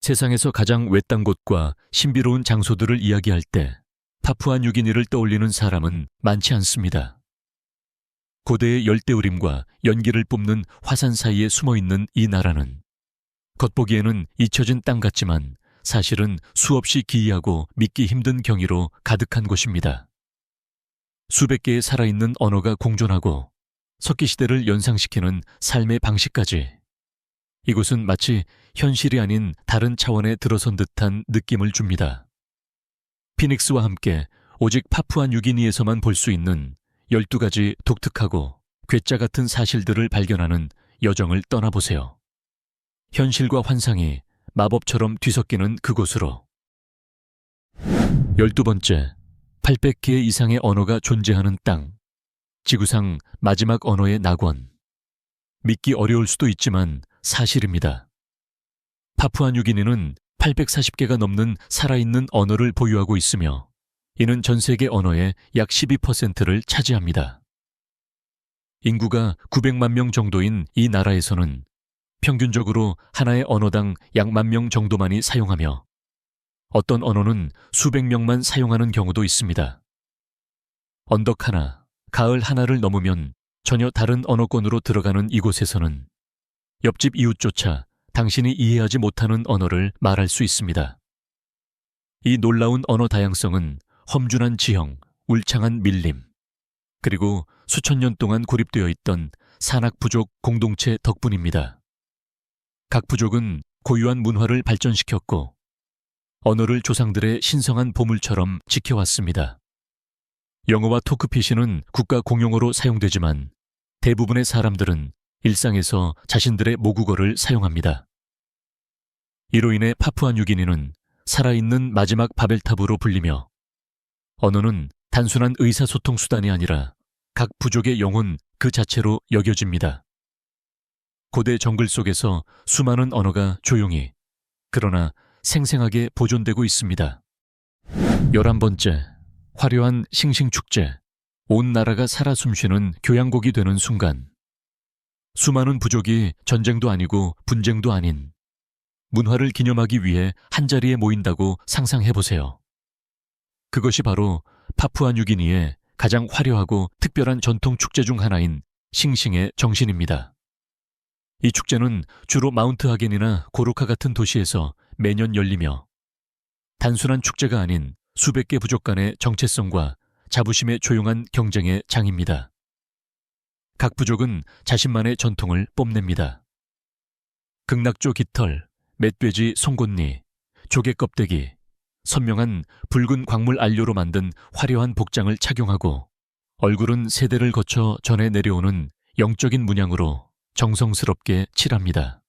세상에서 가장 외딴 곳과 신비로운 장소들을 이야기할 때 파푸아뉴기니를 떠올리는 사람은 많지 않습니다. 고대의 열대우림과 연기를 뿜는 화산 사이에 숨어있는 이 나라는 겉보기에는 잊혀진 땅 같지만 사실은 수없이 기이하고 믿기 힘든 경이로 가득한 곳입니다. 수백 개의 살아있는 언어가 공존하고 석기시대를 연상시키는 삶의 방식까지, 이곳은 마치 현실이 아닌 다른 차원에 들어선 듯한 느낌을 줍니다. 피닉스와 함께 오직 파푸아뉴기니에서만 볼 수 있는 12가지 독특하고 괴짜 같은 사실들을 발견하는 여정을 떠나보세요. 현실과 환상이 마법처럼 뒤섞이는 그곳으로. 12번째, 800개 이상의 언어가 존재하는 땅. 지구상 마지막 언어의 낙원. 믿기 어려울 수도 있지만 사실입니다. 파푸아뉴기니는 840개가 넘는 살아있는 언어를 보유하고 있으며 이는 전 세계 언어의 약 12%를 차지합니다. 인구가 900만 명 정도인 이 나라에서는 평균적으로 하나의 언어당 약 10,000명 정도만이 사용하며 어떤 언어는 수백 명만 사용하는 경우도 있습니다. 언덕 하나, 가을 하나를 넘으면 전혀 다른 언어권으로 들어가는 이곳에서는 옆집 이웃조차 당신이 이해하지 못하는 언어를 말할 수 있습니다. 이 놀라운 언어 다양성은 험준한 지형, 울창한 밀림, 그리고 수천 년 동안 고립되어 있던 산악 부족 공동체 덕분입니다. 각 부족은 고유한 문화를 발전시켰고 언어를 조상들의 신성한 보물처럼 지켜왔습니다. 영어와 토크피시는 국가 공용어로 사용되지만 대부분의 사람들은 일상에서 자신들의 모국어를 사용합니다. 이로 인해 파푸아뉴기니는 살아있는 마지막 바벨탑으로 불리며 언어는 단순한 의사소통 수단이 아니라 각 부족의 영혼 그 자체로 여겨집니다. 고대 정글 속에서 수많은 언어가 조용히, 그러나 생생하게 보존되고 있습니다. 11번째, 화려한 싱싱축제. 온 나라가 살아 숨쉬는 교향곡이 되는 순간. 수많은 부족이 전쟁도 아니고 분쟁도 아닌 문화를 기념하기 위해 한자리에 모인다고 상상해보세요. 그것이 바로 파푸아뉴기니의 가장 화려하고 특별한 전통 축제 중 하나인 싱싱의 정신입니다. 이 축제는 주로 마운트 하겐이나 고루카 같은 도시에서 매년 열리며 단순한 축제가 아닌 수백 개 부족 간의 정체성과 자부심의 조용한 경쟁의 장입니다. 각 부족은 자신만의 전통을 뽐냅니다. 극락조 깃털, 멧돼지 송곳니, 조개 껍데기, 선명한 붉은 광물 안료로 만든 화려한 복장을 착용하고 얼굴은 세대를 거쳐 전해 내려오는 영적인 문양으로 정성스럽게 칠합니다.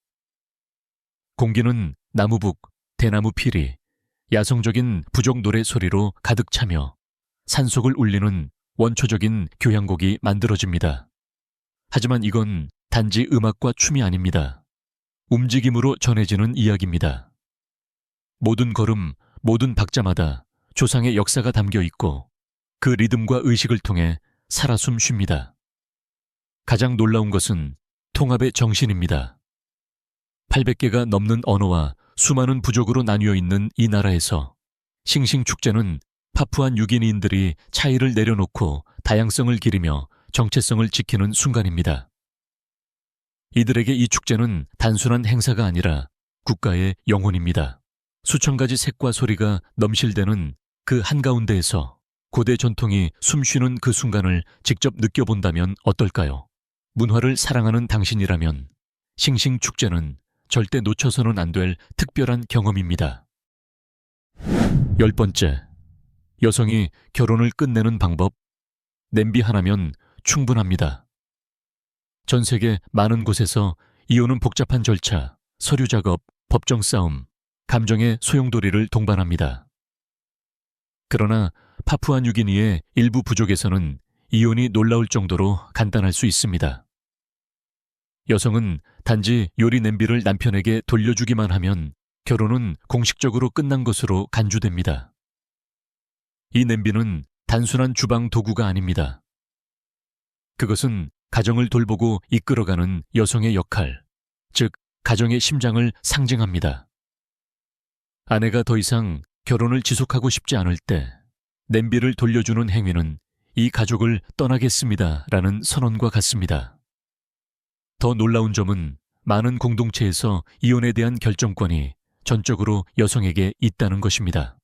공기는 나무북, 대나무 피리, 야성적인 부족 노래 소리로 가득 차며 산속을 울리는 원초적인 교향곡이 만들어집니다. 하지만 이건 단지 음악과 춤이 아닙니다. 움직임으로 전해지는 이야기입니다. 모든 걸음, 모든 박자마다 조상의 역사가 담겨 있고 그 리듬과 의식을 통해 살아 숨 쉽니다. 가장 놀라운 것은 통합의 정신입니다. 800개가 넘는 언어와 수많은 부족으로 나뉘어 있는 이 나라에서 싱싱축제는 파푸아뉴기니인들이 차이를 내려놓고 다양성을 기리며 정체성을 지키는 순간입니다. 이들에게 이 축제는 단순한 행사가 아니라 국가의 영혼입니다. 수천 가지 색과 소리가 넘실대는 그 한가운데에서 고대 전통이 숨쉬는 그 순간을 직접 느껴본다면 어떨까요? 문화를 사랑하는 당신이라면 싱싱축제는 절대 놓쳐서는 안 될 특별한 경험입니다. 10번째, 여성이 결혼을 끝내는 방법. 냄비 하나면 충분합니다. 전 세계 많은 곳에서 이혼은 복잡한 절차, 서류 작업, 법정 싸움, 감정의 소용돌이를 동반합니다. 그러나 파푸아뉴기니의 일부 부족에서는 이혼이 놀라울 정도로 간단할 수 있습니다. 여성은 단지 요리 냄비를 남편에게 돌려주기만 하면 결혼은 공식적으로 끝난 것으로 간주됩니다. 이 냄비는 단순한 주방 도구가 아닙니다. 그것은 가정을 돌보고 이끌어가는 여성의 역할, 즉 가정의 심장을 상징합니다. 아내가 더 이상 결혼을 지속하고 싶지 않을 때 냄비를 돌려주는 행위는 이 가족을 떠나겠습니다라는 선언과 같습니다. 더 놀라운 점은 많은 공동체에서 이혼에 대한 결정권이 전적으로 여성에게 있다는 것입니다.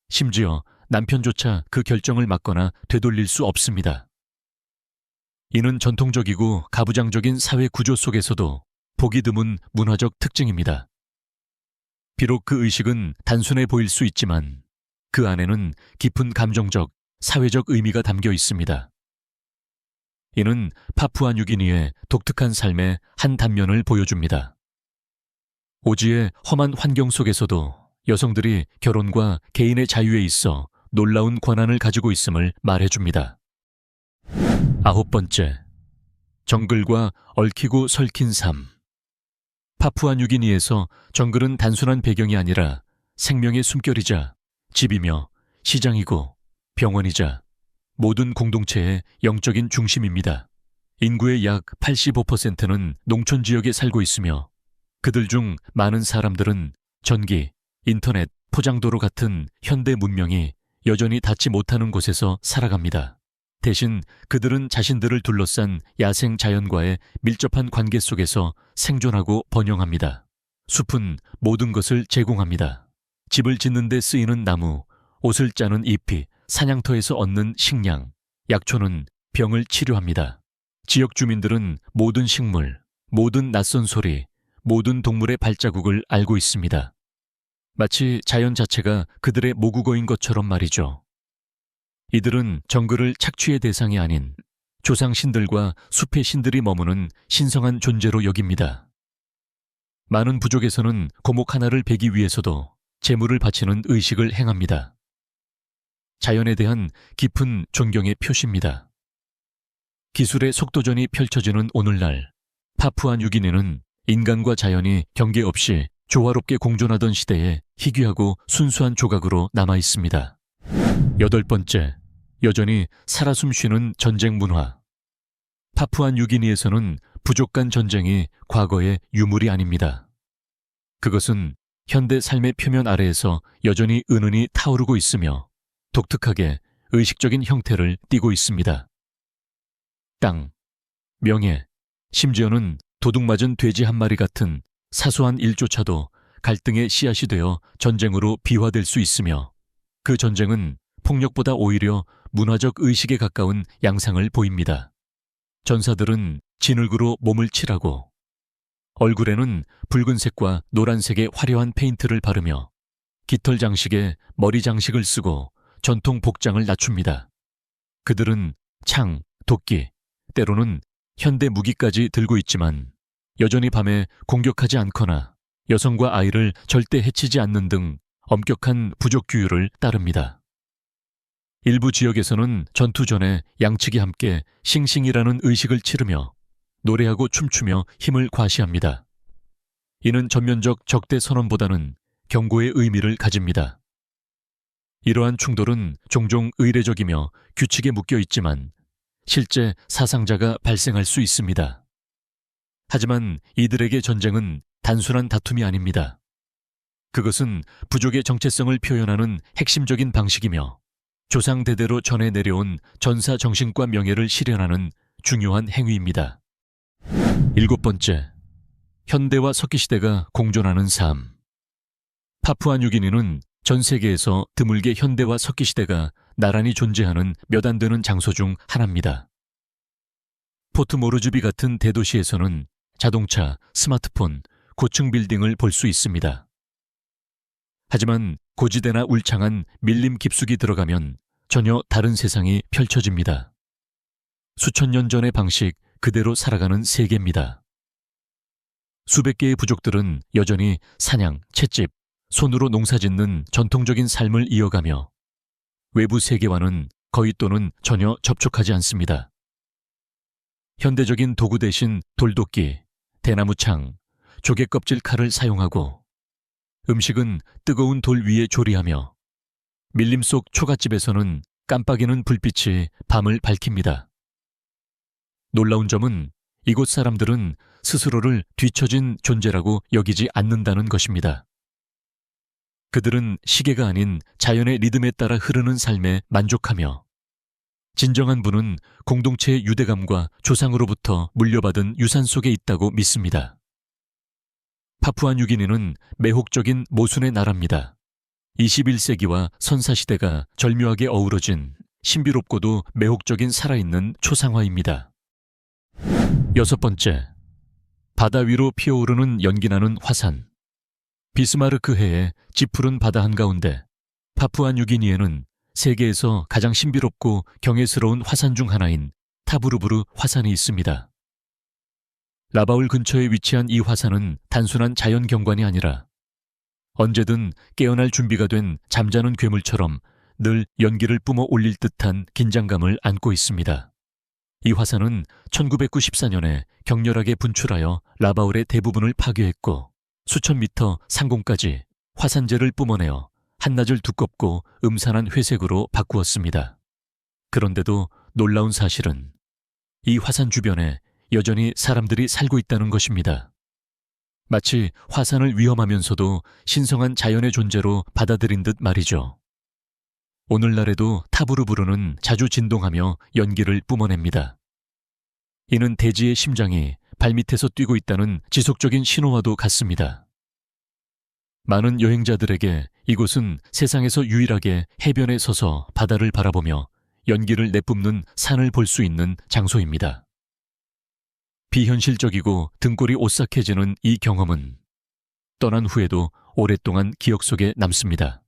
심지어 남편조차 그 결정을 막거나 되돌릴 수 없습니다. 이는 전통적이고 가부장적인 사회 구조 속에서도 보기 드문 문화적 특징입니다. 비록 그 의식은 단순해 보일 수 있지만 그 안에는 깊은 감정적, 사회적 의미가 담겨 있습니다. 이는 파푸아뉴기니의 독특한 삶의 한 단면을 보여줍니다. 오지의 험한 환경 속에서도 여성들이 결혼과 개인의 자유에 있어 놀라운 권한을 가지고 있음을 말해줍니다. 9번째, 정글과 얽히고 설킨 삶. 파푸아뉴기니에서 정글은 단순한 배경이 아니라 생명의 숨결이자 집이며 시장이고 병원이자 모든 공동체의 영적인 중심입니다. 인구의 약 85%는 농촌 지역에 살고 있으며 그들 중 많은 사람들은 전기, 인터넷, 포장도로 같은 현대 문명이 여전히 닿지 못하는 곳에서 살아갑니다. 대신 그들은 자신들을 둘러싼 야생 자연과의 밀접한 관계 속에서 생존하고 번영합니다. 숲은 모든 것을 제공합니다. 집을 짓는 데 쓰이는 나무, 옷을 짜는 잎이, 사냥터에서 얻는 식량, 약초는 병을 치료합니다. 지역 주민들은 모든 식물, 모든 낯선 소리, 모든 동물의 발자국을 알고 있습니다. 마치 자연 자체가 그들의 모국어인 것처럼 말이죠. 이들은 정글을 착취의 대상이 아닌 조상 신들과 숲의 신들이 머무는 신성한 존재로 여깁니다. 많은 부족에서는 고목 하나를 베기 위해서도 제물을 바치는 의식을 행합니다. 자연에 대한 깊은 존경의 표시입니다. 기술의 속도전이 펼쳐지는 오늘날, 파푸아뉴기니는 인간과 자연이 경계 없이 조화롭게 공존하던 시대의 희귀하고 순수한 조각으로 남아 있습니다. 8번째, 여전히 살아 숨쉬는 전쟁 문화. 파푸아뉴기니에서는 부족 간 전쟁이 과거의 유물이 아닙니다. 그것은 현대 삶의 표면 아래에서 여전히 은은히 타오르고 있으며 독특하게 의식적인 형태를 띠고 있습니다. 땅, 명예, 심지어는 도둑맞은 돼지 한 마리 같은 사소한 일조차도 갈등의 씨앗이 되어 전쟁으로 비화될 수 있으며 그 전쟁은 폭력보다 오히려 문화적 의식에 가까운 양상을 보입니다. 전사들은 진흙으로 몸을 칠하고 얼굴에는 붉은색과 노란색의 화려한 페인트를 바르며 깃털 장식에 머리 장식을 쓰고 전통 복장을 낮춥니다. 그들은 창, 도끼, 때로는 현대 무기까지 들고 있지만 여전히 밤에 공격하지 않거나 여성과 아이를 절대 해치지 않는 등 엄격한 부족 규율을 따릅니다. 일부 지역에서는 전투 전에 양측이 함께 싱싱이라는 의식을 치르며 노래하고 춤추며 힘을 과시합니다. 이는 전면적 적대 선언보다는 경고의 의미를 가집니다. 이러한 충돌은 종종 의례적이며 규칙에 묶여 있지만 실제 사상자가 발생할 수 있습니다. 하지만 이들에게 전쟁은 단순한 다툼이 아닙니다. 그것은 부족의 정체성을 표현하는 핵심적인 방식이며 조상 대대로 전해 내려온 전사 정신과 명예를 실현하는 중요한 행위입니다. 7번째, 현대와 석기시대가 공존하는 삶. 파푸아뉴기니는 전 세계에서 드물게 현대와 석기시대가 나란히 존재하는 몇 안 되는 장소 중 하나입니다. 포트 모르즈비 같은 대도시에서는 자동차, 스마트폰, 고층 빌딩을 볼 수 있습니다. 하지만 고지대나 울창한 밀림 깊숙이 들어가면 전혀 다른 세상이 펼쳐집니다. 수천 년 전의 방식 그대로 살아가는 세계입니다. 수백 개의 부족들은 여전히 사냥, 채집, 손으로 농사짓는 전통적인 삶을 이어가며 외부 세계와는 거의 또는 전혀 접촉하지 않습니다. 현대적인 도구 대신 돌도끼, 대나무 창, 조개 껍질 칼을 사용하고 음식은 뜨거운 돌 위에 조리하며 밀림 속 초가집에서는 깜빡이는 불빛이 밤을 밝힙니다. 놀라운 점은 이곳 사람들은 스스로를 뒤처진 존재라고 여기지 않는다는 것입니다. 그들은 시계가 아닌 자연의 리듬에 따라 흐르는 삶에 만족하며 진정한 부는 공동체의 유대감과 조상으로부터 물려받은 유산 속에 있다고 믿습니다. 파푸아뉴기니는 매혹적인 모순의 나라입니다. 21세기와 선사시대가 절묘하게 어우러진 신비롭고도 매혹적인 살아있는 초상화입니다. 6번째, 바다 위로 피어오르는 연기나는 화산. 비스마르크 해의 짙푸른 바다 한가운데 파푸아뉴기니에는 세계에서 가장 신비롭고 경외스러운 화산 중 하나인 타부르부르 화산이 있습니다. 라바울 근처에 위치한 이 화산은 단순한 자연 경관이 아니라 언제든 깨어날 준비가 된 잠자는 괴물처럼 늘 연기를 뿜어 올릴 듯한 긴장감을 안고 있습니다. 이 화산은 1994년에 격렬하게 분출하여 라바울의 대부분을 파괴했고 수천 미터 상공까지 화산재를 뿜어내어 한낮을 두껍고 음산한 회색으로 바꾸었습니다. 그런데도 놀라운 사실은 이 화산 주변에 여전히 사람들이 살고 있다는 것입니다. 마치 화산을 위험하면서도 신성한 자연의 존재로 받아들인 듯 말이죠. 오늘날에도 타부르부르는 자주 진동하며 연기를 뿜어냅니다. 이는 대지의 심장이 발밑에서 뛰고 있다는 지속적인 신호와도 같습니다. 많은 여행자들에게 이곳은 세상에서 유일하게 해변에 서서 바다를 바라보며 연기를 내뿜는 산을 볼 수 있는 장소입니다. 비현실적이고 등골이 오싹해지는 이 경험은 떠난 후에도 오랫동안 기억 속에 남습니다.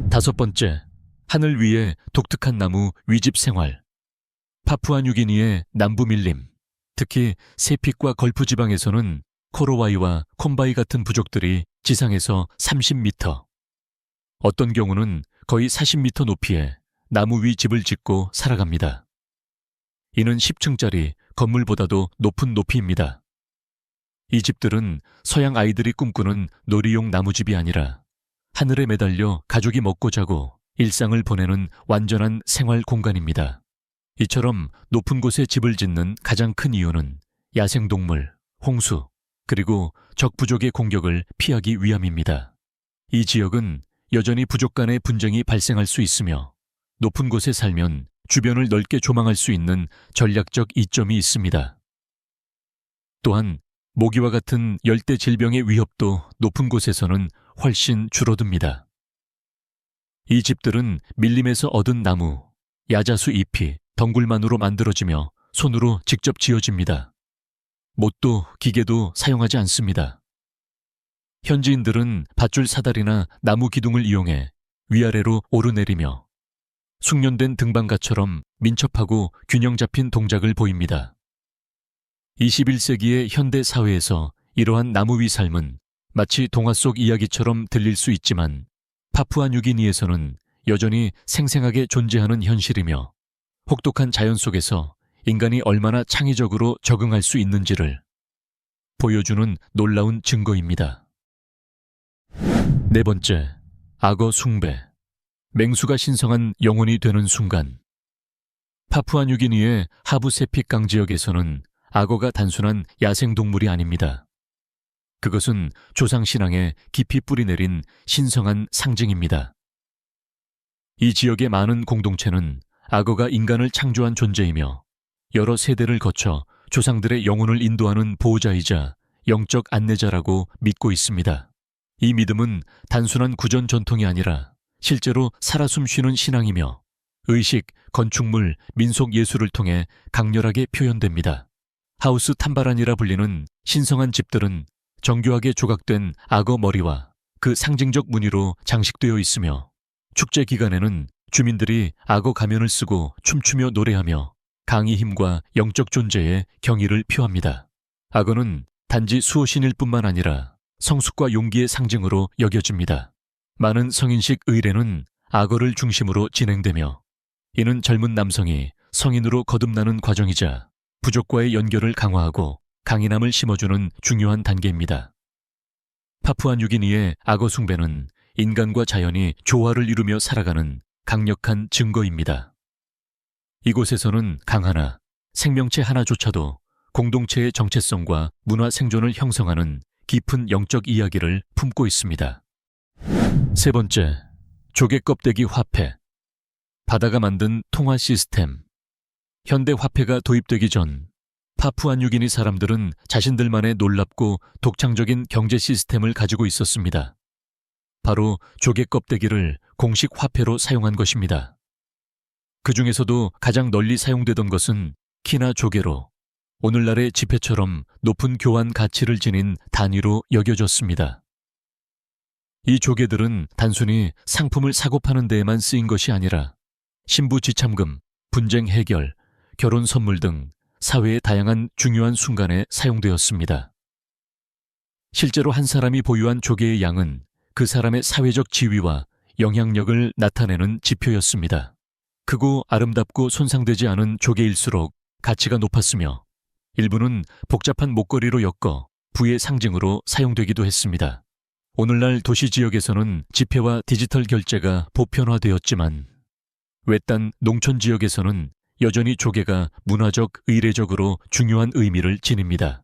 5번째, 하늘 위에 독특한 나무 위집 생활. 파푸아뉴기니의 남부 밀림, 특히 세픽과 걸프 지방에서는 코로와이와 콤바이 같은 부족들이 지상에서 30m, 어떤 경우는 거의 40m 높이에 나무 위 집을 짓고 살아갑니다. 이는 10층짜리 건물보다도 높은 높이입니다. 이 집들은 서양 아이들이 꿈꾸는 놀이용 나무집이 아니라 하늘에 매달려 가족이 먹고 자고 일상을 보내는 완전한 생활 공간입니다. 이처럼 높은 곳에 집을 짓는 가장 큰 이유는 야생동물, 홍수, 그리고 적 부족의 공격을 피하기 위함입니다. 이 지역은 여전히 부족 간의 분쟁이 발생할 수 있으며 높은 곳에 살면 주변을 넓게 조망할 수 있는 전략적 이점이 있습니다. 또한 모기와 같은 열대 질병의 위협도 높은 곳에서는 훨씬 줄어듭니다. 이 집들은 밀림에서 얻은 나무, 야자수 잎이 덩굴만으로 만들어지며 손으로 직접 지어집니다. 못도 기계도 사용하지 않습니다. 현지인들은 밧줄 사다리나 나무 기둥을 이용해 위아래로 오르내리며 숙련된 등반가처럼 민첩하고 균형 잡힌 동작을 보입니다. 21세기의 현대 사회에서 이러한 나무 위 삶은 마치 동화 속 이야기처럼 들릴 수 있지만 파푸아뉴기니에서는 여전히 생생하게 존재하는 현실이며 혹독한 자연 속에서 인간이 얼마나 창의적으로 적응할 수 있는지를 보여주는 놀라운 증거입니다. 4번째, 악어 숭배. 맹수가 신성한 영혼이 되는 순간. 파푸아뉴기니의 하부세픽 강 지역에서는 악어가 단순한 야생동물이 아닙니다. 그것은 조상신앙에 깊이 뿌리내린 신성한 상징입니다. 이 지역의 많은 공동체는 악어가 인간을 창조한 존재이며 여러 세대를 거쳐 조상들의 영혼을 인도하는 보호자이자 영적 안내자라고 믿고 있습니다. 이 믿음은 단순한 구전 전통이 아니라 실제로 살아 숨쉬는 신앙이며 의식, 건축물, 민속 예술을 통해 강렬하게 표현됩니다. 하우스 탐바란이라 불리는 신성한 집들은 정교하게 조각된 악어 머리와 그 상징적 무늬로 장식되어 있으며 축제 기간에는 주민들이 악어 가면을 쓰고 춤추며 노래하며 강의 힘과 영적 존재의 경의를 표합니다. 악어는 단지 수호신일 뿐만 아니라 성숙과 용기의 상징으로 여겨집니다. 많은 성인식 의례는 악어를 중심으로 진행되며 이는 젊은 남성이 성인으로 거듭나는 과정이자 부족과의 연결을 강화하고 강인함을 심어주는 중요한 단계입니다. 파푸아뉴기니의 악어 숭배는 인간과 자연이 조화를 이루며 살아가는 강력한 증거입니다. 이곳에서는 강 하나, 생명체 하나조차도 공동체의 정체성과 문화 생존을 형성하는 깊은 영적 이야기를 품고 있습니다. 세 번째, 조개 껍데기 화폐. 바다가 만든 통화 시스템. 현대 화폐가 도입되기 전 파푸아뉴기니 사람들은 자신들만의 놀랍고 독창적인 경제 시스템을 가지고 있었습니다. 바로 조개 껍데기를 공식 화폐로 사용한 것입니다. 그 중에서도 가장 널리 사용되던 것은 키나 조개로 오늘날의 지폐처럼 높은 교환 가치를 지닌 단위로 여겨졌습니다. 이 조개들은 단순히 상품을 사고 파는 데에만 쓰인 것이 아니라 신부 지참금, 분쟁 해결, 결혼 선물 등 사회의 다양한 중요한 순간에 사용되었습니다. 실제로 한 사람이 보유한 조개의 양은 그 사람의 사회적 지위와 영향력을 나타내는 지표였습니다. 크고 아름답고 손상되지 않은 조개일수록 가치가 높았으며 일부는 복잡한 목걸이로 엮어 부의 상징으로 사용되기도 했습니다. 오늘날 도시 지역에서는 지폐와 디지털 결제가 보편화되었지만 외딴 농촌 지역에서는 여전히 조개가 문화적, 의례적으로 중요한 의미를 지닙니다.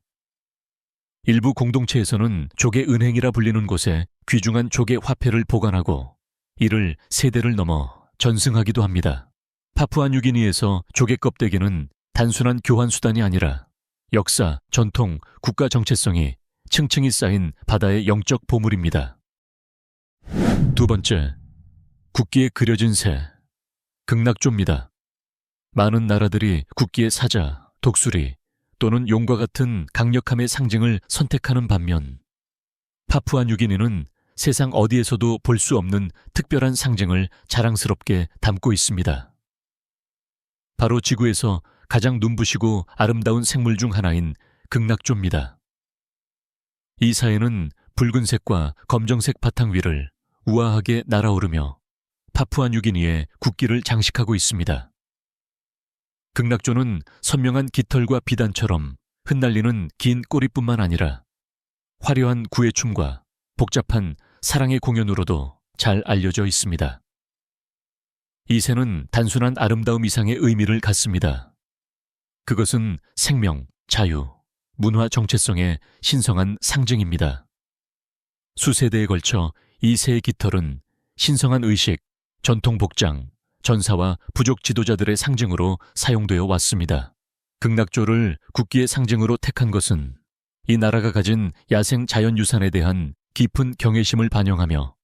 일부 공동체에서는 조개 은행이라 불리는 곳에 귀중한 조개 화폐를 보관하고 이를 세대를 넘어 전승하기도 합니다. 파푸아뉴기니에서 조개 껍데기는 단순한 교환 수단이 아니라 역사, 전통, 국가 정체성이 층층이 쌓인 바다의 영적 보물입니다. 두 번째, 국기에 그려진 새, 극락조입니다. 많은 나라들이 국기의 사자, 독수리 또는 용과 같은 강력함의 상징을 선택하는 반면 파푸아뉴기니는 세상 어디에서도 볼 수 없는 특별한 상징을 자랑스럽게 담고 있습니다. 바로 지구에서 가장 눈부시고 아름다운 생물 중 하나인 극락조입니다. 이 사회는 붉은색과 검정색 바탕 위를 우아하게 날아오르며 파푸아뉴기니의 국기를 장식하고 있습니다. 극락조는 선명한 깃털과 비단처럼 흩날리는 긴 꼬리뿐만 아니라 화려한 구애춤과 복잡한 사랑의 공연으로도 잘 알려져 있습니다. 이 새는 단순한 아름다움 이상의 의미를 갖습니다. 그것은 생명, 자유, 문화 정체성의 신성한 상징입니다. 수세대에 걸쳐 이 새의 깃털은 신성한 의식, 전통 복장, 전사와 부족 지도자들의 상징으로 사용되어 왔습니다. 극락조를 국기의 상징으로 택한 것은 이 나라가 가진 야생 자연유산에 대한 깊은 경외심을 반영하며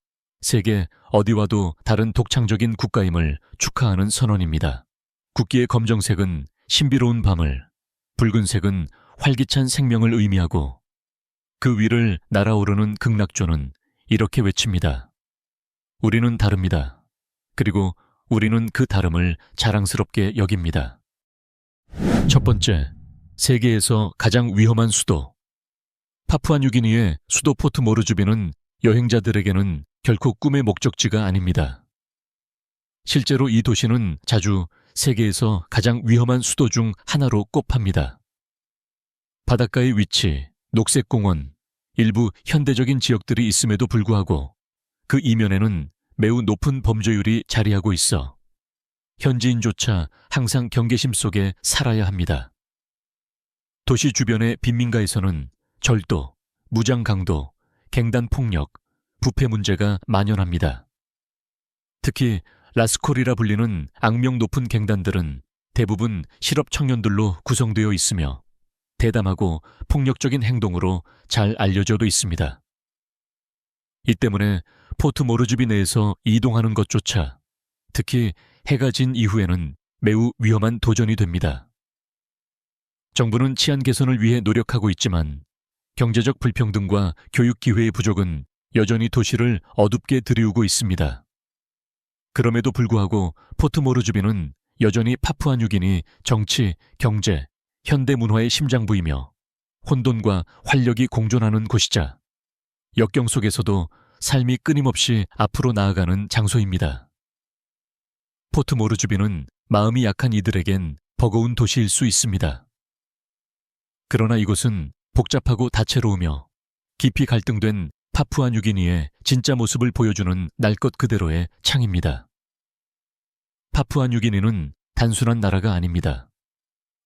세계 어디와도 다른 독창적인 국가임을 축하하는 선언입니다. 국기의 검정색은 신비로운 밤을, 붉은색은 활기찬 생명을 의미하고 그 위를 날아오르는 극락조는 이렇게 외칩니다. 우리는 다릅니다. 그리고 우리는 그 다름을 자랑스럽게 여깁니다. 첫 번째, 세계에서 가장 위험한 수도. 파푸아뉴기니의 수도 포트 모르주비는 여행자들에게는 결코 꿈의 목적지가 아닙니다. 실제로 이 도시는 자주 세계에서 가장 위험한 수도 중 하나로 꼽힙니다. 바닷가의 위치, 녹색공원, 일부 현대적인 지역들이 있음에도 불구하고 그 이면에는 매우 높은 범죄율이 자리하고 있어 현지인조차 항상 경계심 속에 살아야 합니다. 도시 주변의 빈민가에서는 절도, 무장 강도, 갱단 폭력, 부패 문제가 만연합니다. 특히 라스콜이라 불리는 악명 높은 갱단들은 대부분 실업 청년들로 구성되어 있으며 대담하고 폭력적인 행동으로 잘 알려져도 있습니다. 이 때문에 포트 모르주비 내에서 이동하는 것조차 특히 해가 진 이후에는 매우 위험한 도전이 됩니다. 정부는 치안 개선을 위해 노력하고 있지만 경제적 불평등과 교육 기회의 부족은 여전히 도시를 어둡게 들이우고 있습니다. 그럼에도 불구하고 포트 모르주비는 여전히 파푸아뉴기니 정치, 경제, 현대 문화의 심장부이며 혼돈과 활력이 공존하는 곳이자 역경 속에서도 삶이 끊임없이 앞으로 나아가는 장소입니다. 포트 모르주비는 마음이 약한 이들에겐 버거운 도시일 수 있습니다. 그러나 이곳은 복잡하고 다채로우며 깊이 갈등된 파푸아뉴기니의 진짜 모습을 보여주는 날 것 그대로의 창입니다. 파푸아뉴기니는 단순한 나라가 아닙니다.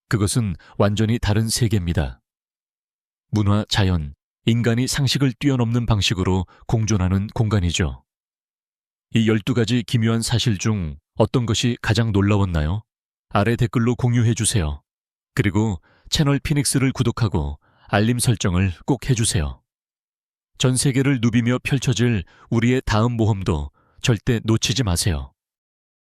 그것은 완전히 다른 세계입니다. 문화, 자연, 인간이 상식을 뛰어넘는 방식으로 공존하는 공간이죠. 이 12가지 기묘한 사실 중 어떤 것이 가장 놀라웠나요? 아래 댓글로 공유해 주세요. 그리고 채널 피닉스를 구독하고 알림 설정을 꼭 해주세요. 전 세계를 누비며 펼쳐질 우리의 다음 모험도 절대 놓치지 마세요.